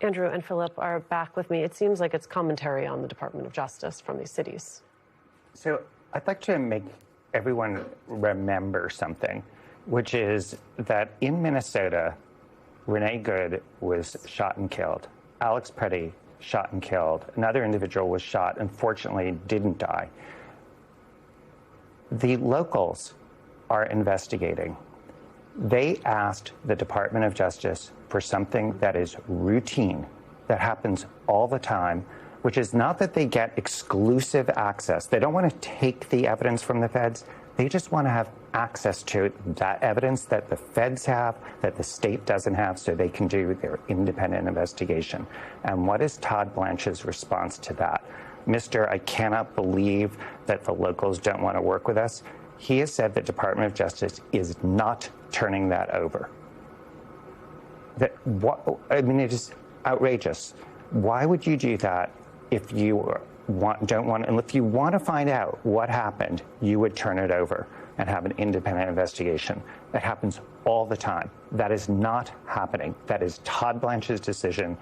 Andrew and Philip are back with me. It seems like it's commentary on the Department of Justice from these cities. So I'd like to make everyone remember something, which is that in Minnesota, Renee Good was shot and killed. Alex Preddy shot and killed. Another individual was shot, unfortunately didn't die. The locals are investigating. They asked the Department of Justice for something that is routine, that happens all the time, which is not that they get exclusive access. They don't want to take the evidence from the feds. They just want to have access to that evidence that the feds have, that the state doesn't have, so they can do their independent investigation. And what is Todd Blanche's response to that? Mr. I cannot believe that the locals don't want to work with us. He has said the Department of Justice is not turning that over. It is outrageous. Why would you do that if you don't want, and if you want to find out what happened, you would turn it over and have an independent investigation? That happens all the time. That is not happening. That is Todd Blanche's decision.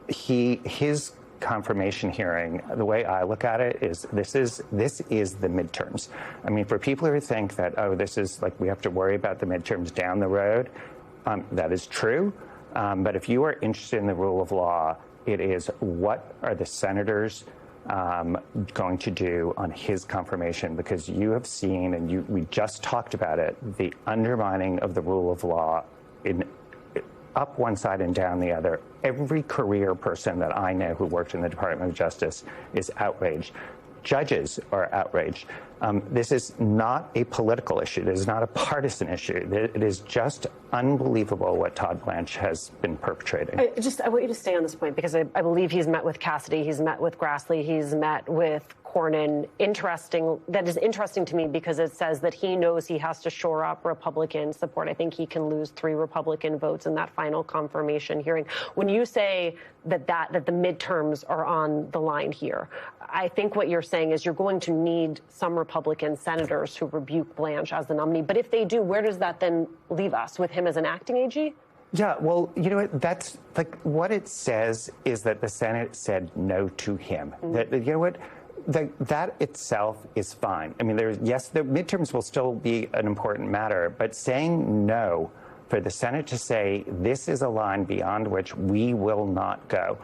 His confirmation hearing, the way I look at it is this is the midterms. I mean, for people who think that, oh, this is like we have to worry about the midterms down the road, that is true. But if you are interested in the rule of law, it is what are the senators going to do on his confirmation? Because you have seen, and we just talked about it, the undermining of the rule of law in up one side and down the other. Every career person that I know who worked in the Department of Justice is outraged. Judges are outraged. This is not a political issue. This is not a partisan issue. It is just unbelievable what Todd Blanche has been perpetrating. I want you to stay on this point because I believe he's met with Cassidy, he's met with Grassley, he's met with Cornyn. That is interesting to me because it says that he knows he has to shore up Republican support. I think he can lose 3 Republican votes in that final confirmation hearing. When you say that the midterms are on the line here, I think what you're saying is you're going to need some Republican senators who rebuke Blanche as the nominee. But if they do, where does that then leave us, with him as an acting AG? Yeah, well, you know what? That's like what it says is that the Senate said no to him. Mm-hmm. That, you know what? That itself is fine. I mean, yes, the midterms will still be an important matter, but saying no, for the Senate to say this is a line beyond which we will not go.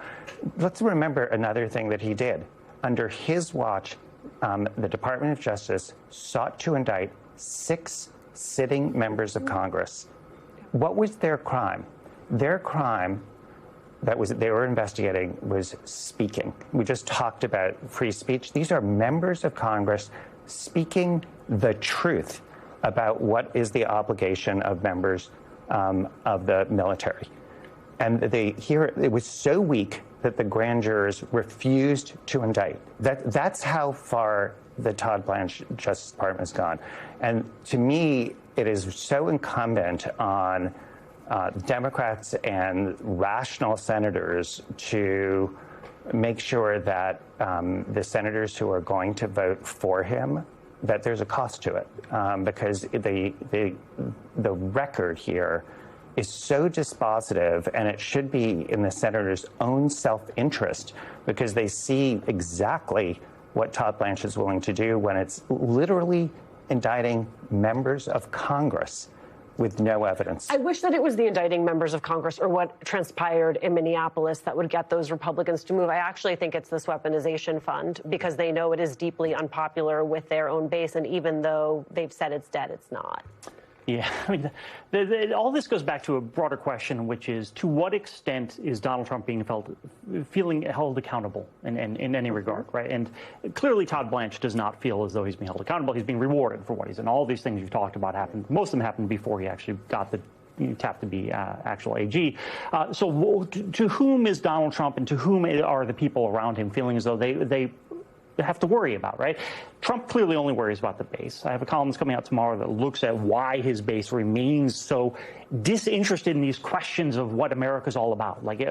Let's remember another thing that he did. Under his watch, the Department of Justice sought to indict 6 sitting members of Congress. What was their crime? Their crime they were investigating was speaking. We just talked about free speech. These are members of Congress speaking the truth about what is the obligation of members of the military. And it was so weak that the grand jurors refused to indict. That's how far the Todd Blanche Justice Department has gone. And to me, it is so incumbent on Democrats and rational senators to make sure that the senators who are going to vote for him, that there's a cost to it, because the record here is so dispositive, and it should be in the senators' own self-interest because they see exactly what Todd Blanche is willing to do when it's literally indicting members of Congress with no evidence. I wish that it was the indicting members of Congress or what transpired in Minneapolis that would get those Republicans to move. I actually think it's this weaponization fund because they know it is deeply unpopular with their own base. And even though they've said it's dead, it's not. Yeah, I mean, all this goes back to a broader question, which is to what extent is Donald Trump feeling held accountable in any regard, right? And clearly Todd Blanche does not feel as though he's being held accountable. He's being rewarded for what he's done. All these things you've talked about happened. Most of them happened before he actually got tapped to be actual AG. So to whom is Donald Trump and to whom are the people around him feeling as though they have to worry about, right? Trump clearly only worries about the base. I have a column that's coming out tomorrow that looks at why his base remains so disinterested in these questions of what America's all about. Like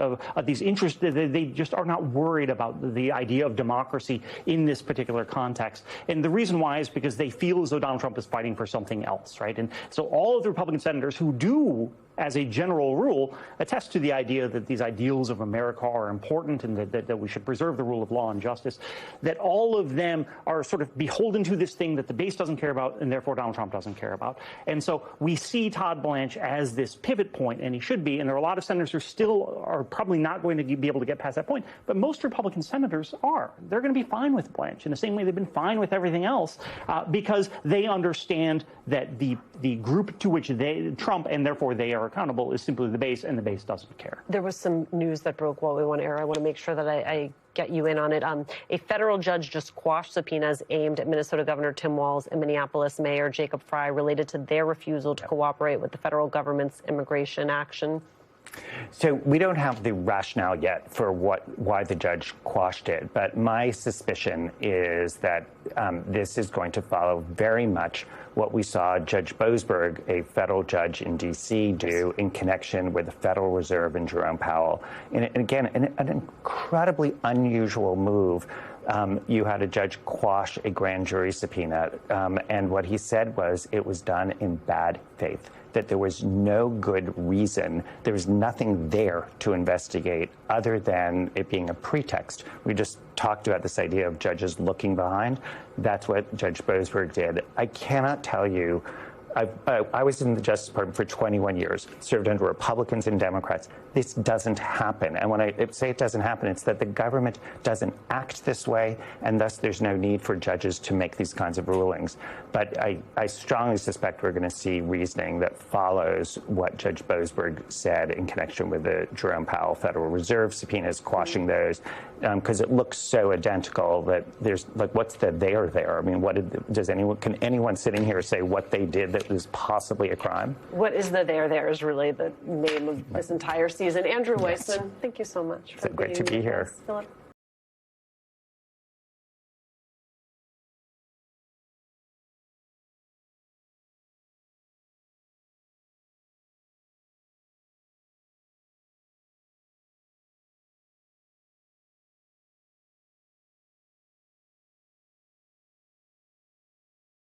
these interests, they just are not worried about the idea of democracy in this particular context. And the reason why is because they feel as though Donald Trump is fighting for something else, right? And so all of the Republican senators who do, as a general rule, attest to the idea that these ideals of America are important and that we should preserve the rule of law and justice, that all of them are sort of beholden to this thing that the base doesn't care about and therefore Donald Trump doesn't care about. And so we see Todd Blanche as this pivot point, and he should be, and there are a lot of senators who still are probably not going to be able to get past that point, but most Republican senators are. They're going to be fine with Blanche in the same way they've been fine with everything else because they understand that the group to which Trump and therefore they are accountable is simply the base, and the base doesn't care. There was some news that broke while we were on air. I want to make sure that I get you in on it. A federal judge just quashed subpoenas aimed at Minnesota Governor Tim Walz and Minneapolis Mayor Jacob Frey related to their refusal to cooperate with the federal government's immigration action. So we don't have the rationale yet for why the judge quashed it, but my suspicion is that this is going to follow very much what we saw Judge Boasberg, a federal judge in D.C., do in connection with the Federal Reserve and Jerome Powell. And again, an incredibly unusual move. You had a judge quash a grand jury subpoena, and what he said was it was done in bad faith, that there was no good reason, there was nothing there to investigate other than it being a pretext. We just talked about this idea of judges looking behind. That's what Judge Boasberg did. I cannot tell you. I was in the Justice Department for 21 years, served under Republicans and Democrats. This doesn't happen. And when I say it doesn't happen, it's that the government doesn't act this way, and thus there's no need for judges to make these kinds of rulings. But I strongly suspect we're going to see reasoning that follows what Judge Boasberg said in connection with the Jerome Powell Federal Reserve subpoenas, quashing those, because it looks so identical that there's, like, what's the there? I mean, can anyone sitting here say what they did that was possibly a crime? What is the there is really the name of this entire season. Andrew Weissman, thank you so much for great to be here. Philip.